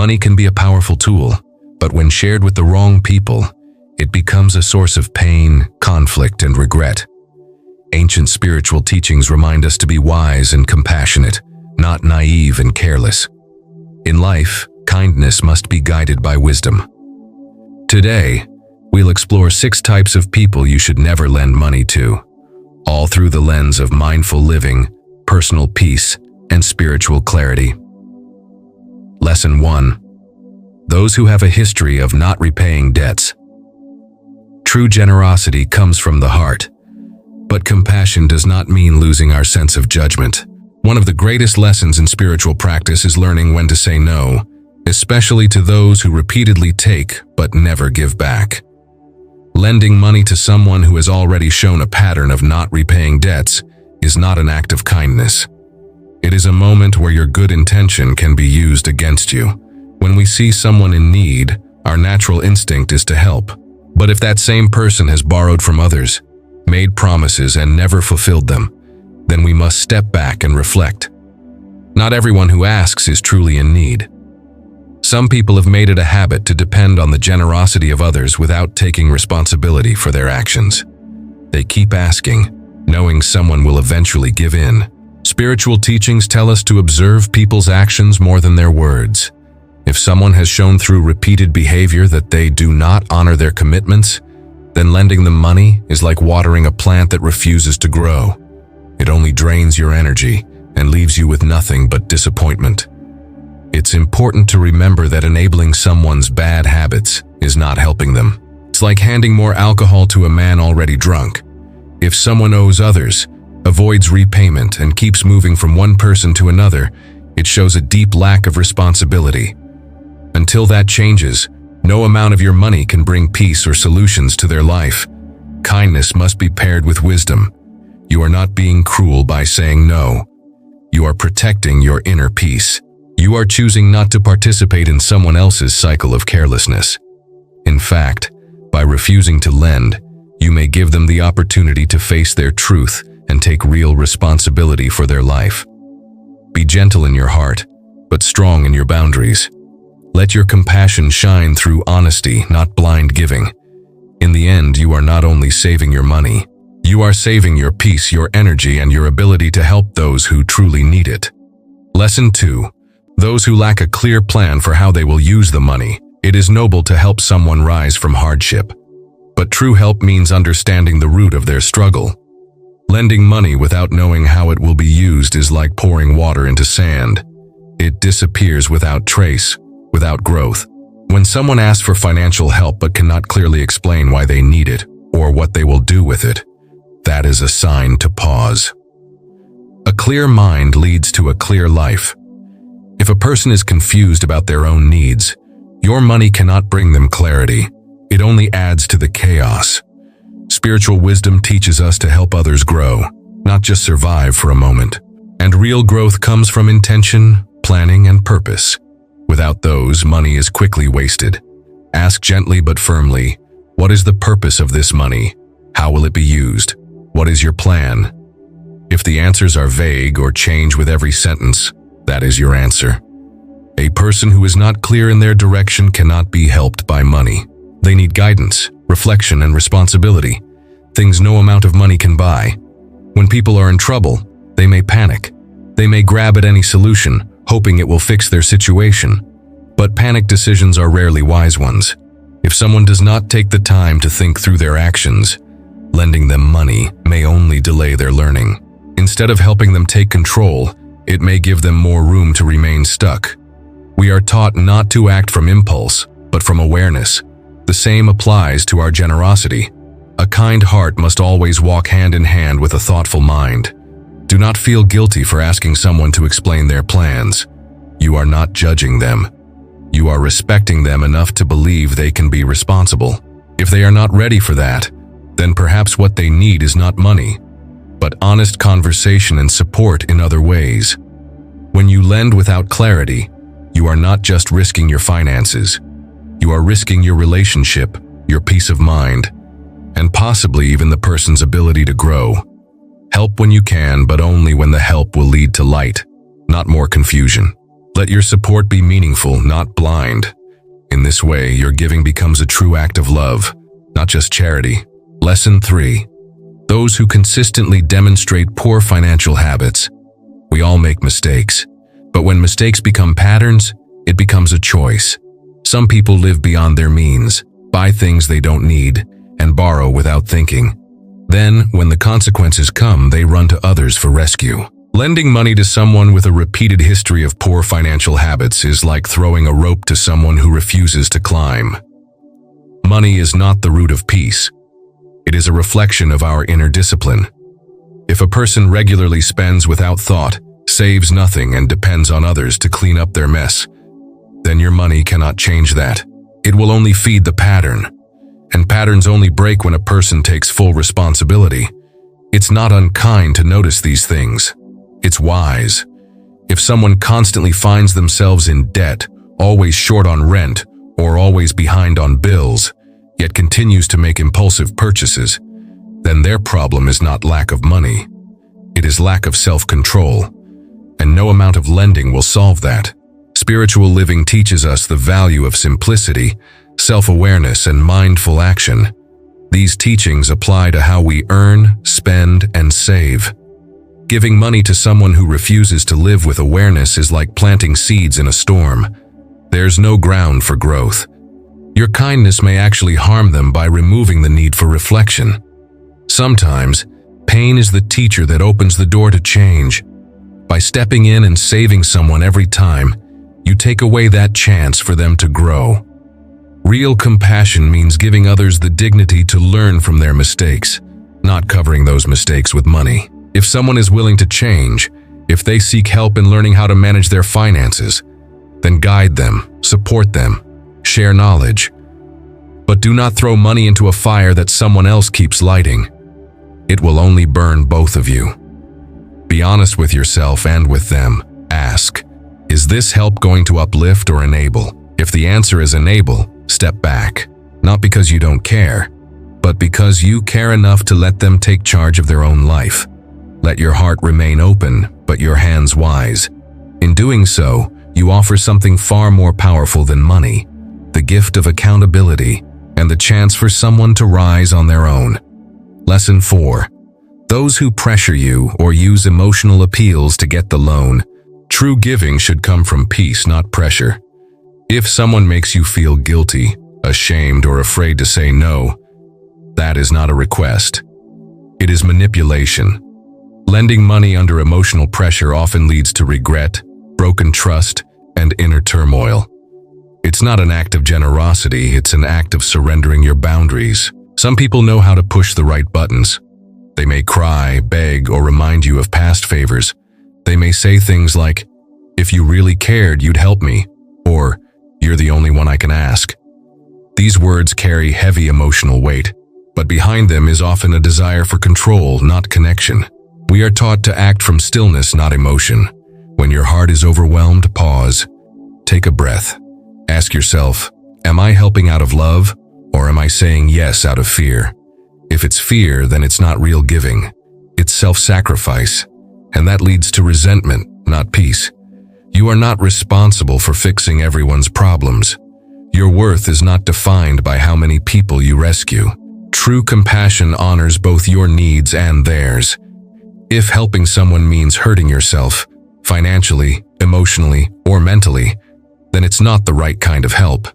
Money can be a powerful tool, but when shared with the wrong people, it becomes a source of pain, conflict, and regret. Ancient spiritual teachings remind us to be wise and compassionate, not naive and careless. In life, kindness must be guided by wisdom. Today, we'll explore 6 types of people you should never lend money to, all through the lens of mindful living, personal peace, and spiritual clarity. Lesson 1. Those who have a history of not repaying debts. True generosity comes from the heart, but compassion does not mean losing our sense of judgment. One of the greatest lessons in spiritual practice is learning when to say no, especially to those who repeatedly take but never give back. Lending money to someone who has already shown a pattern of not repaying debts is not an act of kindness. It is a moment where your good intention can be used against you. When we see someone in need, our natural instinct is to help. But if that same person has borrowed from others, made promises and never fulfilled them, then we must step back and reflect. Not everyone who asks is truly in need. Some people have made it a habit to depend on the generosity of others without taking responsibility for their actions. They keep asking, knowing someone will eventually give in. Spiritual teachings tell us to observe people's actions more than their words. If someone has shown through repeated behavior that they do not honor their commitments, then lending them money is like watering a plant that refuses to grow. It only drains your energy and leaves you with nothing but disappointment. It's important to remember that enabling someone's bad habits is not helping them. It's like handing more alcohol to a man already drunk. If someone owes others, avoids repayment, and keeps moving from one person to another, it shows a deep lack of responsibility. Until that changes, no amount of your money can bring peace or solutions to their life. Kindness must be paired with wisdom. You are not being cruel by saying no. You are protecting your inner peace. You are choosing not to participate in someone else's cycle of carelessness. In fact, by refusing to lend, you may give them the opportunity to face their truth and take real responsibility for their life. Be gentle in your heart, but strong in your boundaries. Let your compassion shine through honesty, not blind giving. In the end, you are not only saving your money, you are saving your peace, your energy, and your ability to help those who truly need it. Lesson 2. Those who lack a clear plan for how they will use the money. It is noble to help someone rise from hardship, but true help means understanding the root of their struggle. Lending money without knowing how it will be used is like pouring water into sand. It disappears without trace, without growth. When someone asks for financial help but cannot clearly explain why they need it or what they will do with it, that is a sign to pause. A clear mind leads to a clear life. If a person is confused about their own needs, your money cannot bring them clarity. It only adds to the chaos. Spiritual wisdom teaches us to help others grow, not just survive for a moment. And real growth comes from intention, planning, and purpose. Without those, money is quickly wasted. Ask gently but firmly, what is the purpose of this money? How will it be used? What is your plan? If the answers are vague or change with every sentence, that is your answer. A person who is not clear in their direction cannot be helped by money. They need guidance, reflection, and responsibility, things no amount of money can buy. When people are in trouble, they may panic. They may grab at any solution, hoping it will fix their situation. But panic decisions are rarely wise ones. If someone does not take the time to think through their actions, lending them money may only delay their learning. Instead of helping them take control, it may give them more room to remain stuck. We are taught not to act from impulse, but from awareness. The same applies to our generosity. A kind heart must always walk hand in hand with a thoughtful mind. Do not feel guilty for asking someone to explain their plans. You are not judging them. You are respecting them enough to believe they can be responsible. If they are not ready for that, then perhaps what they need is not money, but honest conversation and support in other ways. When you lend without clarity, you are not just risking your finances. You are risking your relationship, your peace of mind, and possibly even the person's ability to grow. Help when you can, but only when the help will lead to light, not more confusion. Let your support be meaningful, not blind. In this way, your giving becomes a true act of love, not just charity. Lesson 3. Those who consistently demonstrate poor financial habits. We all make mistakes, but when mistakes become patterns, it becomes a choice. Some people live beyond their means, buy things they don't need, and borrow without thinking. Then, when the consequences come, they run to others for rescue. Lending money to someone with a repeated history of poor financial habits is like throwing a rope to someone who refuses to climb. Money is not the root of peace. It is a reflection of our inner discipline. If a person regularly spends without thought, saves nothing, and depends on others to clean up their mess, then your money cannot change that. It will only feed the pattern. And patterns only break when a person takes full responsibility. It's not unkind to notice these things. It's wise. If someone constantly finds themselves in debt, always short on rent, or always behind on bills, yet continues to make impulsive purchases, then their problem is not lack of money. It is lack of self-control, and no amount of lending will solve that. Spiritual living teaches us the value of simplicity, self-awareness, and mindful action. These teachings apply to how we earn, spend, and save. Giving money to someone who refuses to live with awareness is like planting seeds in a storm. There's no ground for growth. Your kindness may actually harm them by removing the need for reflection. Sometimes, pain is the teacher that opens the door to change. By stepping in and saving someone every time, you take away that chance for them to grow. Real compassion means giving others the dignity to learn from their mistakes, not covering those mistakes with money. If someone is willing to change, if they seek help in learning how to manage their finances, then guide them, support them, share knowledge. But do not throw money into a fire that someone else keeps lighting. It will only burn both of you. Be honest with yourself and with them. Ask, is this help going to uplift or enable? If the answer is enable, step back. Not because you don't care, but because you care enough to let them take charge of their own life. Let your heart remain open, but your hands wise. In doing so, you offer something far more powerful than money, the gift of accountability and the chance for someone to rise on their own. Lesson 4. Those who pressure you or use emotional appeals to get the loan. True giving should come from peace, not pressure. If someone makes you feel guilty, ashamed, or afraid to say no, that is not a request. It is manipulation. Lending money under emotional pressure often leads to regret, broken trust, and inner turmoil. It's not an act of generosity, it's an act of surrendering your boundaries. Some people know how to push the right buttons. They may cry, beg, or remind you of past favors. They may say things like, "If you really cared, you'd help me," or "You're the only one I can ask." These words carry heavy emotional weight, but behind them is often a desire for control, not connection. We are taught to act from stillness, not emotion. When your heart is overwhelmed, pause. Take a breath. Ask yourself, am I helping out of love, or am I saying yes out of fear? If it's fear, then it's not real giving. It's self-sacrifice, and that leads to resentment, not peace. You are not responsible for fixing everyone's problems. Your worth is not defined by how many people you rescue. True compassion honors both your needs and theirs. If helping someone means hurting yourself, financially, emotionally, or mentally, then it's not the right kind of help.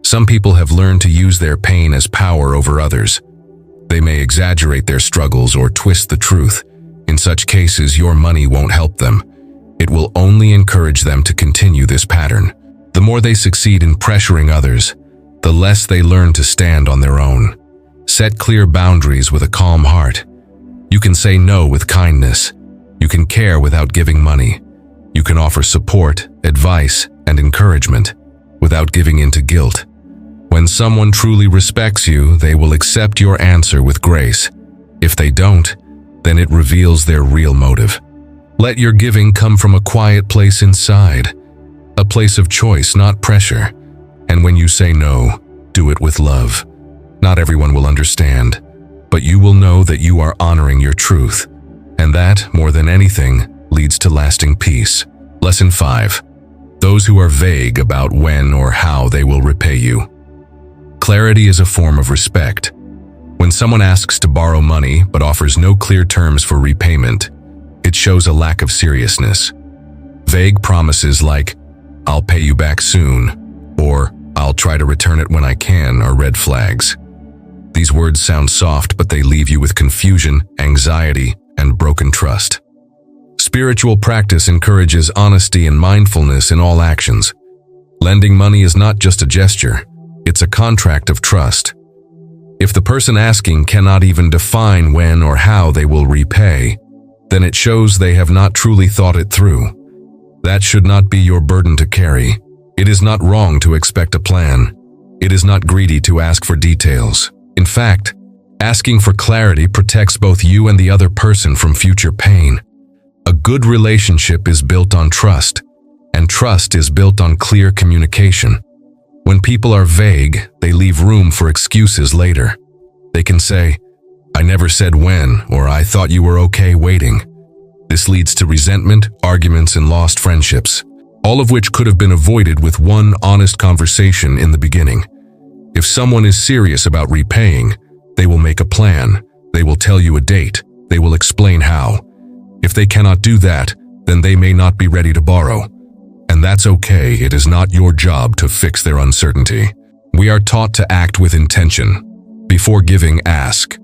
Some people have learned to use their pain as power over others. They may exaggerate their struggles or twist the truth. In such cases, your money won't help them. It will only encourage them to continue this pattern. The more they succeed in pressuring others, the less they learn to stand on their own. Set clear boundaries with a calm heart. You can say no with kindness. You can care without giving money. You can offer support, advice, and encouragement without giving in to guilt. When someone truly respects you, they will accept your answer with grace. If they don't, then it reveals their real motive. Let your giving come from a quiet place inside, a place of choice, not pressure. And when you say no, do it with love. Not everyone will understand, but you will know that you are honoring your truth. And that, more than anything, leads to lasting peace. Lesson 5. those who are vague about when or how they will repay you. Clarity is a form of respect. When someone asks to borrow money but offers no clear terms for repayment, it shows a lack of seriousness. Vague promises like, "I'll pay you back soon," or "I'll try to return it when I can," are red flags. These words sound soft, but they leave you with confusion, anxiety, and broken trust. Spiritual practice encourages honesty and mindfulness in all actions. Lending money is not just a gesture, it's a contract of trust. If the person asking cannot even define when or how they will repay, then it shows they have not truly thought it through. That should not be your burden to carry. It is not wrong to expect a plan. It is not greedy to ask for details. In fact, asking for clarity protects both you and the other person from future pain. A good relationship is built on trust, and trust is built on clear communication. When people are vague, they leave room for excuses later. They can say, "I never said when," or "I thought you were okay waiting." This leads to resentment, arguments, and lost friendships, all of which could have been avoided with one honest conversation in the beginning. If someone is serious about repaying, they will make a plan, they will tell you a date, they will explain how. If they cannot do that, then they may not be ready to borrow. And that's okay, it is not your job to fix their uncertainty. We are taught to act with intention. Before giving, ask,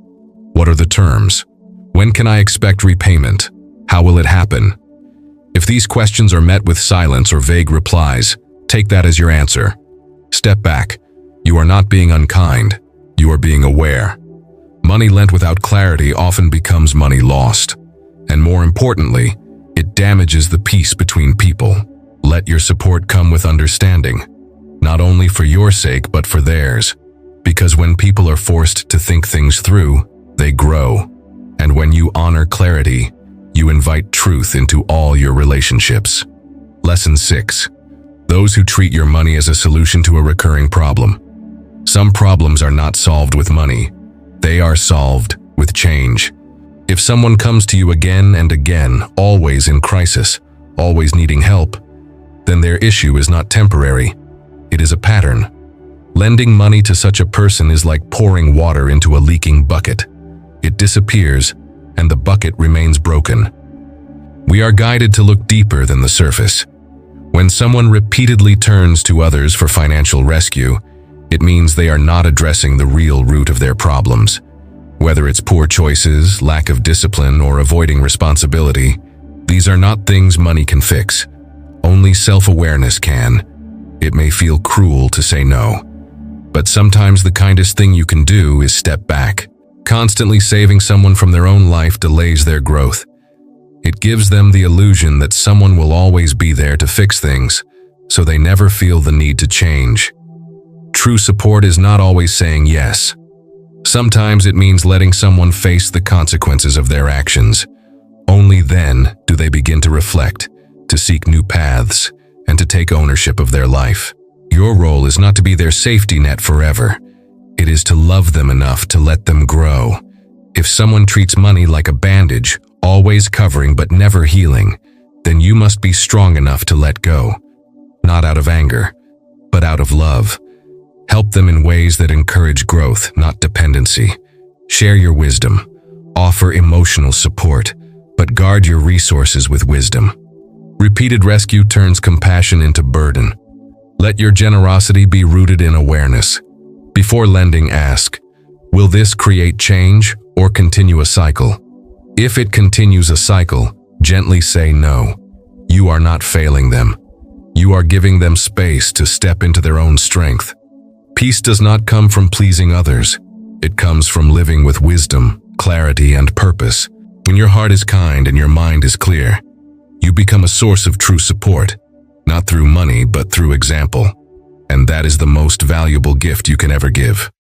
"What are the terms? When can I expect repayment? How will it happen?" If these questions are met with silence or vague replies, take that as your answer. Step back. You are not being unkind, you are being aware. Money lent without clarity often becomes money lost. And more importantly, it damages the peace between people. Let your support come with understanding, not only for your sake but for theirs. Because when people are forced to think things through, they grow. And when you honor clarity, you invite truth into all your relationships. Lesson 6. Those who treat your money as a solution to a recurring problem. Some problems are not solved with money. They are solved with change. If someone comes to you again and again, always in crisis, always needing help, then their issue is not temporary. It is a pattern. Lending money to such a person is like pouring water into a leaking bucket. It disappears, and the bucket remains broken. We are guided to look deeper than the surface. When someone repeatedly turns to others for financial rescue, it means they are not addressing the real root of their problems. Whether it's poor choices, lack of discipline, or avoiding responsibility, these are not things money can fix. Only self-awareness can. It may feel cruel to say no, but sometimes the kindest thing you can do is step back. Constantly saving someone from their own life delays their growth. It gives them the illusion that someone will always be there to fix things, so they never feel the need to change. True support is not always saying yes. Sometimes it means letting someone face the consequences of their actions. Only then do they begin to reflect, to seek new paths, and to take ownership of their life. Your role is not to be their safety net forever. It is to love them enough to let them grow. If someone treats money like a bandage, always covering but never healing, then you must be strong enough to let go. Not out of anger, but out of love. Help them in ways that encourage growth, not dependency. Share your wisdom. Offer emotional support, but guard your resources with wisdom. Repeated rescue turns compassion into burden. Let your generosity be rooted in awareness. Before lending, ask, will this create change or continue a cycle? If it continues a cycle, gently say no. You are not failing them. You are giving them space to step into their own strength. Peace does not come from pleasing others. It comes from living with wisdom, clarity, and purpose. When your heart is kind and your mind is clear, you become a source of true support, not through money but through example. And that is the most valuable gift you can ever give.